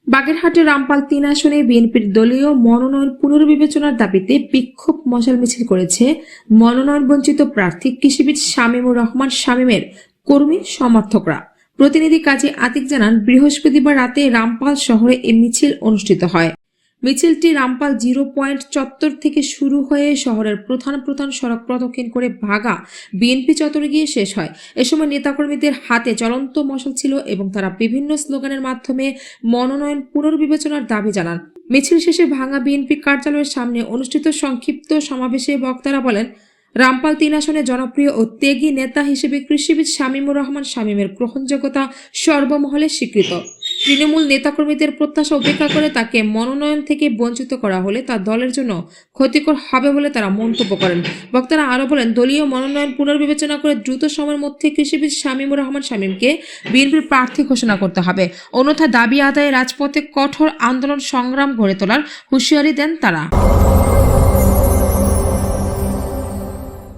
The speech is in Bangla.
বাগেরহাটের রামপাল ৩ আসনে বিএনপির দলীয় মনোনয়ন পুনর্বিবেচনার দাবিতে বিক্ষোভ মশাল মিছিল করেছে মনোনয়ন বঞ্চিত প্রার্থী কৃষিবিদ শামীমুর রহমান শামীমের কর্মী সমর্থকরা। প্রতিনিধি কাজী আতিক জানান, বৃহস্পতিবার রাতে রামপাল শহরে এই মিছিল অনুষ্ঠিত হয়। মিছিলটি রামপাল 0 পয়েন্ট চত্বর থেকে শুরু হয়ে শহরের প্রধান সড়ক প্রদক্ষিণ করে ভাগা বিএনপি চত্বরে গিয়ে শেষ হয়। এ সময় নেতাকর্মীদের হাতে জ্বলন্ত মশাল ছিল এবং তারা বিভিন্ন স্লোগানের মাধ্যমে মনোনয়ন পুনর্বিবেচনার দাবি জানান। মিছিল শেষে ভাঙা বিএনপি কার্যালয়ের সামনে অনুষ্ঠিত সংক্ষিপ্ত সমাবেশে বক্তারা বলেন, রামপাল ৩ আসনে জনপ্রিয় ও ত্যাগী নেতা হিসেবে কৃষিবিদ শামীমুর রহমান শামীমের গ্রহণযোগ্যতা সর্বমহলে স্বীকৃত। তৃণমূল নেতাকর্মীদের প্রত্যাশা উপেক্ষা করে তাকে মনোনয়ন থেকে বঞ্চিত করা হলে তা দলের জন্য ক্ষতিকর হবে বলে তারা মন্তব্য করেন। বক্তারা আরও বলেন, দলীয় মনোনয়ন পুনর্বিবেচনা করে দ্রুত সময়ের মধ্যে কৃষিবিদ শামীমুর রহমান শামীমকে বিএনপির প্রার্থী ঘোষণা করতে হবে, অন্যথায় দাবি আদায়ে রাজপথে কঠোর আন্দোলন সংগ্রাম গড়ে তোলার হুঁশিয়ারি দেন তারা।